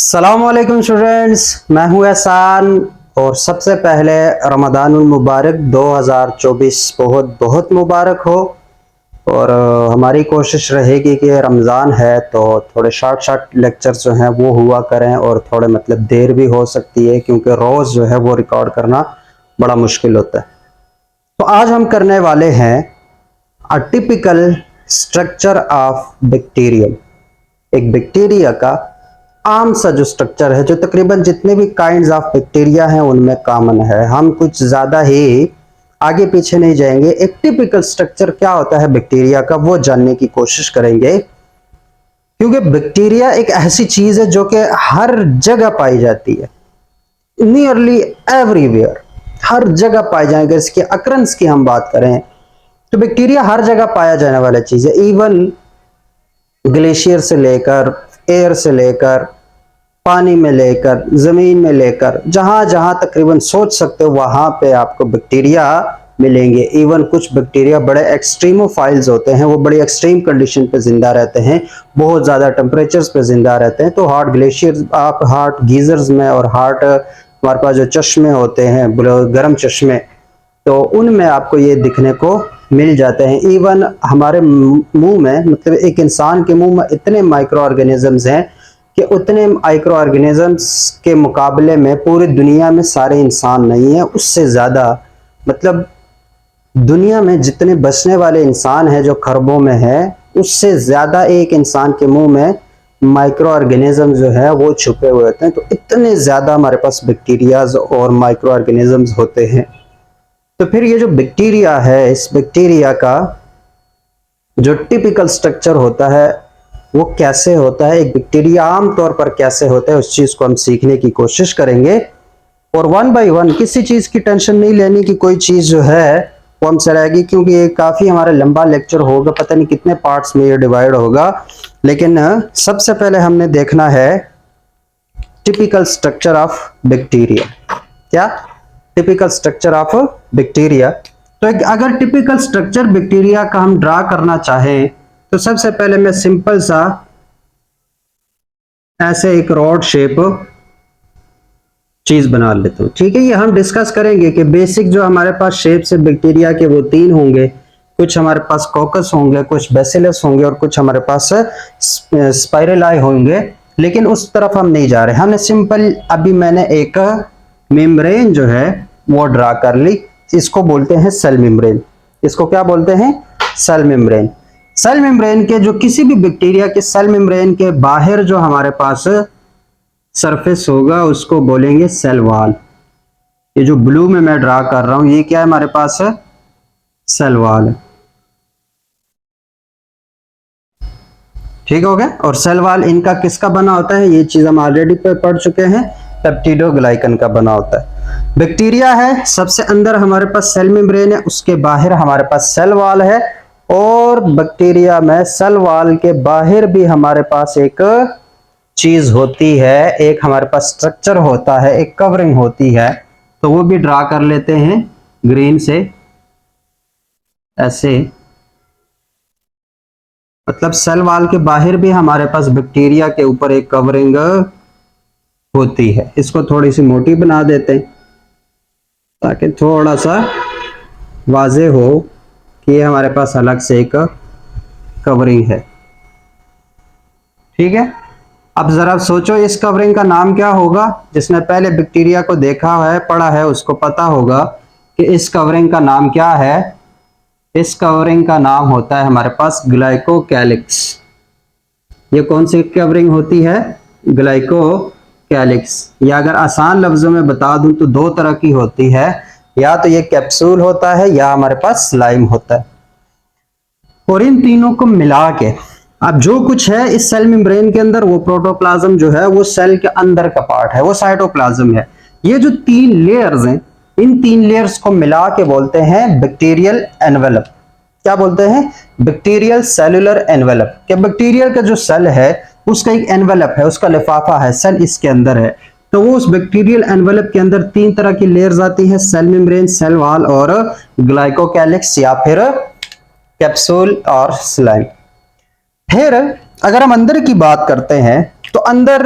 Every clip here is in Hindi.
अस्सलाम वालेकुम स्टूडेंट्स, मैं हूं एहसान। और सबसे पहले रमज़ानुल मुबारक 2024 बहुत बहुत मुबारक हो। और हमारी कोशिश रहेगी कि रमज़ान है तो थोड़े शॉर्ट लेक्चर्स जो हैं वो हुआ करें, और थोड़े मतलब देर भी हो सकती है क्योंकि रोज़ जो है वो रिकॉर्ड करना बड़ा मुश्किल होता है। तो आज हम करने वाले हैं a typical structure of bacterium. एक बैक्टीरिया का आम सा जो स्ट्रक्चर है, जो तकरीबन जितने भी काइंड्स ऑफ बैक्टीरिया हैं उनमें कॉमन है। हम कुछ ज़्यादा ही आगे पीछे नहीं जाएंगे, एक टिपिकल स्ट्रक्चर क्या होता है बैक्टीरिया का वो जानने की कोशिश करेंगे। क्योंकि बैक्टीरिया एक ऐसी चीज़ है जो कि हर जगह पाई जाती है, नियरली एवरीवेयर, हर जगह पाई जाएगी। इसकी अक्रंस की हम बात करें तो बैक्टीरिया हर जगह पाया जाने वाला चीज़ है। इवन ग्लेशियर से लेकर, एयर से लेकर, पानी में लेकर, जमीन में लेकर, जहां जहां तकरीबन सोच सकते हो वहां पे आपको बैक्टीरिया मिलेंगे। इवन कुछ बैक्टीरिया बड़े एक्सट्रीमोफाइल्स होते हैं, वो बड़ी एक्सट्रीम कंडीशन पे जिंदा रहते हैं, बहुत ज्यादा टेम्परेचर्स पे जिंदा रहते हैं। तो हॉट ग्लेशियर्स, आप हॉट गीजर्स में और हॉट हमारे पास जो चश्मे होते हैं, गर्म चश्मे, तो उनमें आपको ये दिखने को मिल जाते हैं। इवन हमारे मुंह में, मतलब एक इंसान के मुंह में इतने माइक्रो ऑर्गेनिजम्स हैं कि उतने माइक्रो ऑर्गेनिजम्स के मुकाबले में पूरी दुनिया में सारे इंसान नहीं है, उससे ज़्यादा, मतलब दुनिया में जितने बचने वाले इंसान हैं जो खरबों में है, उससे ज़्यादा एक इंसान के मुंह में माइक्रो ऑर्गेनिज्म जो है वो छुपे हुए होते हैं। तो इतने ज़्यादा हमारे पास बैक्टीरियाज और माइक्रो ऑर्गेनिजम्स होते हैं। तो फिर ये जो बैक्टीरिया है, इस बैक्टीरिया का जो टिपिकल स्ट्रक्चर होता है वो कैसे होता है, एक बैक्टीरिया आमतौर पर कैसे होता है, उस चीज को हम सीखने की कोशिश करेंगे। और वन बाय वन, किसी चीज की टेंशन नहीं लेनी कि कोई चीज जो है वो हमसे रहेगी, क्योंकि ये काफी हमारा लंबा लेक्चर होगा, पता नहीं कितने पार्ट्स में ये डिवाइड होगा। लेकिन सबसे पहले हमने देखना है टिपिकल स्ट्रक्चर ऑफ बैक्टीरिया। क्या टिपिकल स्ट्रक्चर ऑफ बैक्टीरिया? तो अगर टिपिकल स्ट्रक्चर बैक्टीरिया का हम ड्रा करना चाहें तो सबसे पहले मैं सिंपल सा ऐसे एक रॉड शेप चीज बना लेता हूं। ठीक है, ये हम डिस्कस करेंगे कि बेसिक जो हमारे पास शेप्स है बैक्टीरिया के वो तीन होंगे। कुछ हमारे पास कोकस होंगे, कुछ बेसिलस होंगे, और कुछ हमारे पास स्पाइरलाई होंगे। लेकिन उस तरफ हम नहीं जा रहे, हमने सिंपल अभी मैंने एक मेम्ब्रेन जो है वो ड्रा कर ली। इसको बोलते हैं सेल मेम्ब्रेन। इसको क्या बोलते हैं? Cell membrane. सेल मेम्ब्रेन के जो किसी भी बैक्टीरिया के सेल मेम्ब्रेन के बाहर जो हमारे पास सरफेस होगा उसको बोलेंगे सेल वॉल। ये जो ब्लू में मैं ड्रा कर रहा हूं ये क्या है हमारे पास? Cell wall. ठीक हो गया। और सेल वॉल इनका किसका बना होता है, ये चीज हम ऑलरेडी पढ़ चुके हैं, पेप्टिडोग्लाइकन का बना होता है। बैक्टीरिया है, सबसे अंदर हमारे पास सेल मेम्ब्रेन है, उसके बाहर हमारे पास सेल वॉल है। और बैक्टीरिया में सेल वॉल के बाहर भी हमारे पास एक चीज होती है, एक हमारे पास स्ट्रक्चर होता है, एक कवरिंग होती है। तो वो भी ड्रा कर लेते हैं ग्रीन से ऐसे। मतलब सेल वॉल के बाहर भी हमारे पास बैक्टीरिया के ऊपर एक कवरिंग होती है। इसको थोड़ी सी मोटी बना देते हैं ताकि थोड़ा सा वाजे हो कि ये हमारे पास अलग से एक कवरिंग है। ठीक है, अब जरा सोचो इस कवरिंग का नाम क्या होगा? जिसने पहले बैक्टीरिया को देखा है, पढ़ा है, उसको पता होगा कि इस कवरिंग का नाम क्या है। इस कवरिंग का नाम होता है हमारे पास ग्लाइकोकैलिक्स। ये कौन सी कवरिंग होती है? ग्लाइकोकैलिक्स। या अगर आसान लफ्जों में बता दूं तो दो तरह की होती है, या तो ये कैप्सूल होता है या हमारे पास स्लाइम होता है। और इन तीनों को मिला के अब जो कुछ है इस सेल मेम्ब्रेन के अंदर, वो प्रोटोप्लाज्म जो है वो सेल के अंदर का पार्ट है, वो साइटोप्लाज्म है। ये जो तीन लेयर्स हैं, इन तीन लेयर्स को मिला के बोलते हैं बैक्टीरियल एनवेलप। क्या बोलते हैं? Bacterial cellular envelope. कि बैक्टीरियल का जो सेल है उसका एक एनवेलप है, उसका लिफाफा है, सेल इसके अंदर है। तो वो उस बैक्टीरियल एनवेलप के अंदर तीन तरह की लेयर्स आती है, सेल मेम्ब्रेन, सेल वॉल और ग्लाइकोकैलिक्स, या फिर कैप्सूल और स्लाइम। फिर अगर हम अंदर की बात करते हैं तो अंदर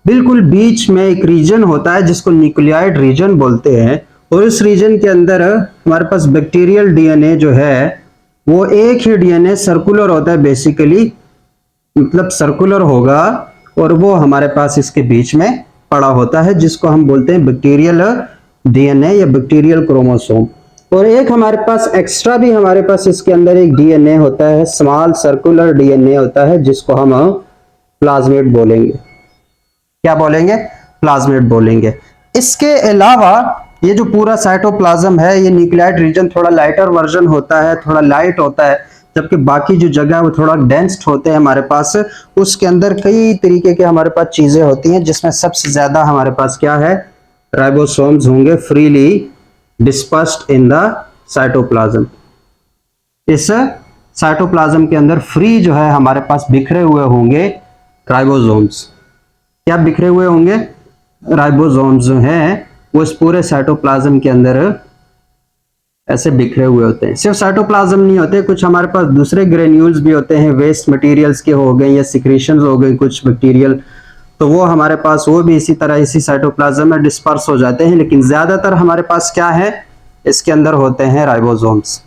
बिल्कुल बीच में एक रीजन होता है जिसको न्यूक्लियाइड रीजन बोलते हैं, और इस रीजन के अंदर हमारे पास बैक्टीरियल डीएनए जो है वो एक ही डीएनए सर्कुलर होता है, बेसिकली मतलब सर्कुलर होगा, और वो हमारे पास इसके बीच में पड़ा होता है जिसको हम बोलते हैं बैक्टीरियल डीएनए या बैक्टीरियल क्रोमोसोम। और एक हमारे पास एक्स्ट्रा भी हमारे पास इसके अंदर एक डीएनए होता है, स्मॉल सर्कुलर डीएनए होता है जिसको हम प्लाज्मिड बोलेंगे। क्या बोलेंगे? प्लाज्मिड बोलेंगे। इसके अलावा ये जो पूरा साइटोप्लाज्म है, ये न्यूक्लियाइड रीजन थोड़ा लाइटर वर्जन होता है, थोड़ा लाइट होता है, जबकि बाकी जो जगह है वो थोड़ा डेंस्ड होते हैं हमारे पास। उसके अंदर कई तरीके के हमारे पास चीजें होती हैं, जिसमें सबसे ज्यादा हमारे पास क्या है? राइबोसोम्स होंगे, freely dispersed in the cytoplasm. इस साइटोप्लाज्म के अंदर फ्री जो है हमारे पास बिखरे हुए होंगे राइबोसोम्स। क्या बिखरे हुए होंगे? राइबोसोम्स जो हैं वो इस पूरे साइटोप्लाज्म के अंदर ऐसे बिखरे हुए होते हैं। सिर्फ साइटोप्लाज्म नहीं होते, कुछ हमारे पास दूसरे ग्रेन्यूल्स भी होते हैं, वेस्ट मटेरियल्स के हो गए या सिक्रीशंस हो गए कुछ बैक्टीरियल, तो वो हमारे पास वो भी इसी तरह इसी साइटोप्लाज्म में डिस्पर्स हो जाते हैं। लेकिन ज्यादातर हमारे पास क्या है? इसके अंदर होते हैं राइबोसोम्स।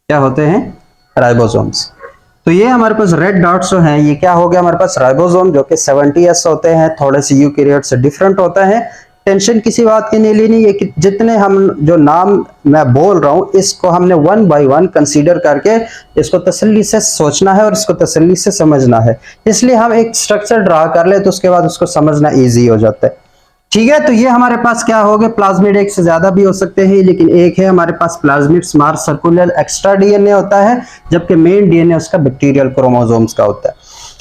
क्या होते हैं? राइबोसोम्स। तो ये हमारे पास रेड डॉट्स जो हैं, ये क्या हो गया हमारे पास? राइबोसोम, जो कि 70s होते हैं, थोड़े से यूकैरियोट से डिफरेंट होता है। टेंशन किसी बात की नहीं लेनी है कि जितने हम जो नाम मैं बोल रहा हूं इसको हमने 1 बाय 1 कंसीडर करके इसको तसल्ली से सोचना है और इसको तसल्ली से समझना है। इसलिए हम एक स्ट्रक्चर ड्रा कर ले तो उसके बाद उसको समझना इजी हो जाता है। ठीक है, तो ये हमारे पास क्या हो गया? प्लाज्मिड एक से ज्यादा भी हो सकते हैं, लेकिन एक है हमारे पास plasmid small circular extra DNA होता है, जबकि मेन डीएनए उसका बैक्टीरियल क्रोमोसोम्स का होता है।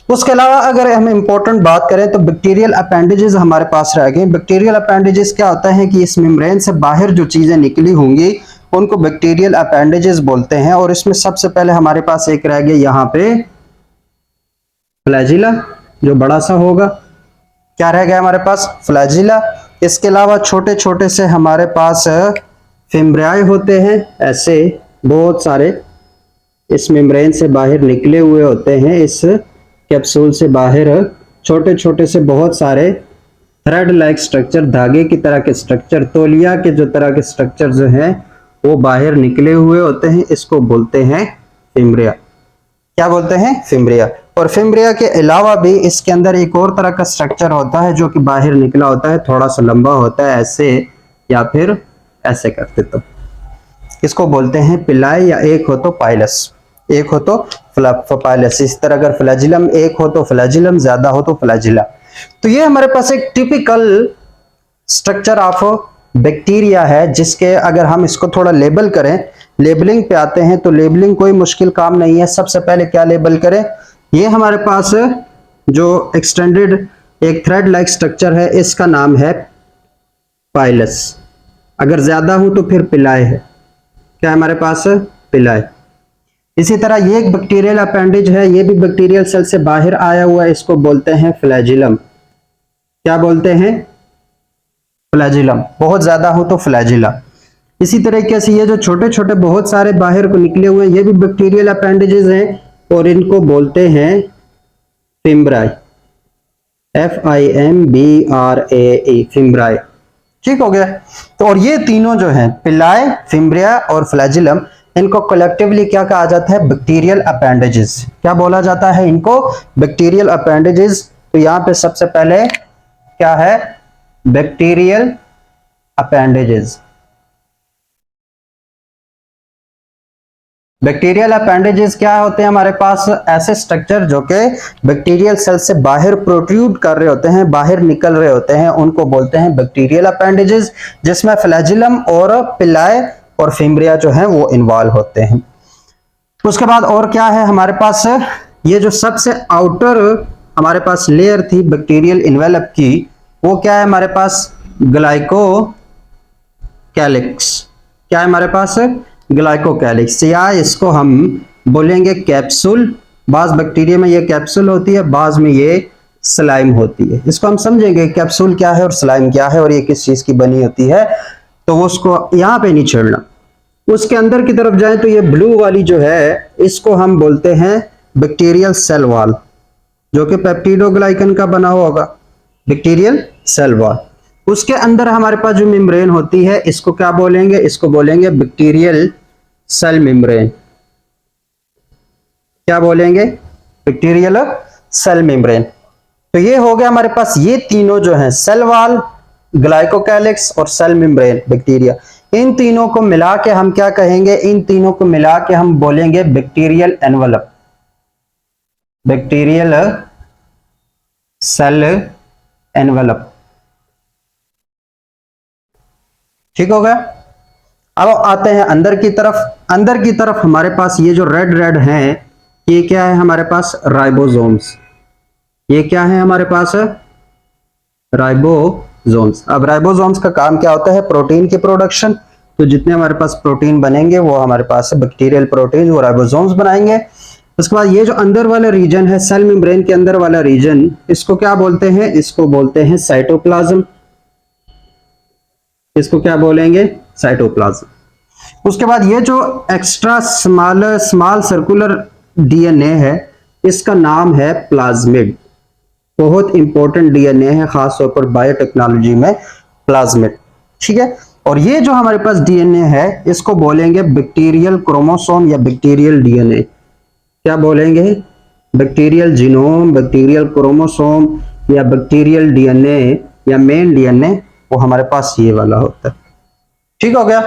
उसके अलावा अगर हम इंपॉर्टेंट बात करें तो बैक्टीरियल अपेंडेजेस हमारे पास रह गए। बैक्टीरियल अपेंडेजेस क्या होता है कि इस मेम्ब्रेन से बाहर जो चीजें निकली होंगी उनको बैक्टीरियल अपेंडेजेस बोलते हैं। और इसमें सबसे पहले हमारे पास एक रह गया यहाँ पे फ्लैजिला, जो बड़ा सा होगा। क्या रह गया हमारे पास? फ्लैजिला। इसके अलावा छोटे छोटे से हमारे पास फिम्ब्रियाई होते हैं, ऐसे बहुत सारे इस मेम्ब्रेन से बाहर निकले हुए होते हैं, इस कैप्सूल से बाहर छोटे छोटे से बहुत सारे थ्रेड लाइक स्ट्रक्चर, धागे की तरह के स्ट्रक्चर, तौलिया के जो तरह के स्ट्रक्चर जो हैं वो बाहर निकले हुए होते हैं। इसको बोलते हैं फिम्ब्रिया। क्या बोलते हैं? फिम्ब्रिया। और फिम्ब्रिया के अलावा भी इसके अंदर एक और तरह का स्ट्रक्चर होता है जो कि बाहर निकला होता है, थोड़ा सा लंबा होता है, ऐसे या फिर ऐसे करते, तो इसको बोलते हैं पिलाई, या एक हो तो पाइलस, एक हो तो पाइलस। इस तरह अगर फ्लैजिलम एक हो तो फ्लैजिलम, ज्यादा हो तो फ्लैजिला। तो ये हमारे पास एक टिपिकल स्ट्रक्चर ऑफ बैक्टीरिया है, जिसके अगर हम इसको थोड़ा लेबल करें, लेबलिंग पे आते हैं तो लेबलिंग कोई मुश्किल काम नहीं है। सबसे पहले क्या लेबल करें? ये हमारे पास जो एक्सटेंडेड एक थ्रेड लाइक स्ट्रक्चर है इसका नाम है पाइलस। अगर ज्यादा हो तो फिर पिलाए है। क्या हमारे पास? पिलाए। इसी तरह ये एक बैक्टीरियल अपेंडेज है, ये भी बैक्टीरियल सेल से बाहर आया हुआ है, इसको बोलते हैं फ्लैजिलम। क्या बोलते हैं? फ्लैजिलम। बहुत ज्यादा हो तो फ्लैजिला। इसी तरीके से ये जो छोटे छोटे बहुत सारे बाहर को निकले हुए हैं ये भी बैक्टीरियल अपेंडेजेस हैं और इनको बोलते हैं फिम्ब्राई। FIMBRAE, फिम्ब्राई। ठीक हो गया। तो और ये तीनों जो हैं, पिलाई, फिम्ब्रिया और फ्लैजिलम, इनको कलेक्टिवली क्या कहा जाता है? Bacterial appendages. क्या बोला जाता है इनको? Bacterial appendages. तो यहां पे सबसे पहले क्या है? Bacterial appendages. बैक्टीरियल अपेंडेजेस क्या होते हैं हमारे पास? ऐसे स्ट्रक्चर जो कि बैक्टीरियल सेल से बाहर प्रोट्रूड कर रहे होते हैं, बाहर निकल रहे होते हैं, उनको बोलते हैं बैक्टीरियल अपेंडेजेस, जिसमें फ्लैजिलम और पिलाई और फिम्ब्रिया जो है वो इन्वॉल्व होते हैं। उसके बाद और क्या है हमारे पास? ये जो सबसे आउटर हमारे पास लेयर थी बैक्टीरियल इन्वेलप की, वो क्या है हमारे पास? ग्लाइकोकैलिक्स। क्या है हमारे पास? ग्लाइकोकैलिक्स, या इसको हम बोलेंगे कैप्सूल। बाज बैक्टीरिया में ये कैप्सूल होती है, बाज में ये स्लाइम होती है। इसको हम समझेंगे कैप्सूल क्या है और स्लाइम क्या है और ये किस चीज की बनी होती है, तो उसको यहाँ पे नहीं छेड़ना। उसके अंदर की तरफ जाए तो ये ब्लू वाली जो है इसको हम बोलते हैं बैक्टीरियल सेल वॉल। जो कि पेप्टिडोग्लाइकन का बना हुआ होगा, बैक्टीरियल सेल वॉल। उसके अंदर हमारे पास जो मेम्ब्रेन होती है इसको क्या बोलेंगे, इसको बोलेंगे बैक्टीरियल सेल मेम्ब्रेन। क्या बोलेंगे, बैक्टीरियल सेल मेम्ब्रेन। तो ये हो गया हमारे पास, ये तीनों जो हैं सेल वॉल, ग्लाइकोकैलिक्स और सेल मेम्ब्रेन बैक्टीरिया, इन तीनों को मिला के हम क्या कहेंगे, इन तीनों को मिला के हम बोलेंगे bacterial envelope, bacterial cell envelope. ठीक हो गया। अब आते हैं अंदर की तरफ। अंदर की तरफ हमारे पास ये जो रेड रेड हैं, ये क्या है हमारे पास, राइबोसोम्स। ये क्या है हमारे पास, राइबोसोम्स। अब राइबोसोम्स का काम क्या होता है, प्रोटीन की प्रोडक्शन। तो जितने हमारे पास प्रोटीन बनेंगे वो हमारे पास बैक्टीरियल प्रोटीन, वो राइबोसोम्स बनाएंगे। उसके बाद ये जो अंदर वाला रीजन है, सेल मेम्ब्रेन के अंदर वाला रीजन, इसको क्या बोलते हैं, इसको बोलते हैं साइटोप्लाज्म। इसको क्या बोलेंगे, साइटोप्लाज्म। उसके बाद ये जो एक्स्ट्रा स्मॉल सर्कुलर डीएनए है, इसका नाम है प्लाज्मिड। बहुत इंपॉर्टेंट डीएनए है, खासतौर पर बायोटेक्नोलॉजी में, प्लाज्मिड। ठीक है। और ये जो हमारे पास डीएनए है इसको बोलेंगे बैक्टीरियल क्रोमोसोम या बैक्टीरियल डीएनए। क्या बोलेंगे, बैक्टीरियल जीनोम, बैक्टीरियल क्रोमोसोम या बैक्टीरियल डीएनए या मेन डीएनए, वो हमारे पास ये वाला होता है। ठीक हो गया।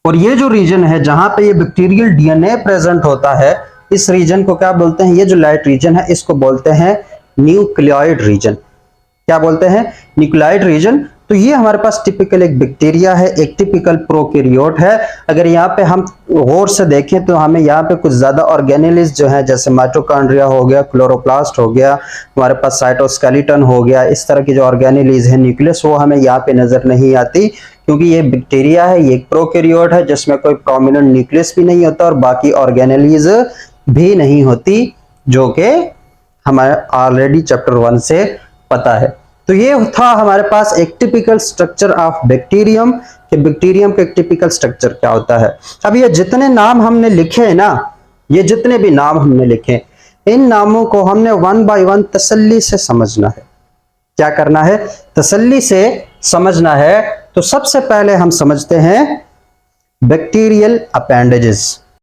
और ये जो रीजन है जहां पे ये बैक्टीरियल डीएनए प्रेजेंट होता है, इस रीजन को क्या बोलते हैं, ये जो लाइट रीजन है इसको बोलते हैं न्यूक्लियोइड रीजन। क्या बोलते हैं, न्यूक्लियोइड रीजन। तो ये हमारे पास टिपिकल एक बैक्टीरिया है, एक टिपिकल प्रोकैरियोट है। अगर यहाँ पे हम गौर से देखें तो हमें यहाँ पे कुछ ज्यादा ऑर्गेनेलिज जो है, जैसे माइटोकॉन्ड्रिया हो गया, क्लोरोप्लास्ट हो गया, हमारे पास साइटोस्केलेटन हो गया, इस तरह की जो ऑर्गेनेलिज है न्यूक्लियस, वो हमें यहाँ पे नजर नहीं आती, क्योंकि ये बैक्टीरिया है, ये एक प्रोकैरियोट है जिसमें कोई प्रोमिनेंट न्यूक्लियस भी नहीं होता और बाकी ऑर्गेनेलिज भी नहीं होती, जो कि हमारे ऑलरेडी चैप्टर 1 से पता है। तो ये था हमारे पास एक टिपिकल स्ट्रक्चर ऑफ बैक्टीरियम, कि बैक्टीरियम का एक टिपिकल स्ट्रक्चर क्या होता है। अब ये जितने नाम हमने लिखे हैं ना, ये जितने भी नाम हमने लिखे, इन नामों को हमने वन बाय वन तसल्ली से समझना है। क्या करना है, तसल्ली से समझना है। तो सबसे पहले हम समझते हैं बैक्टीरियल अपेंडेजेस।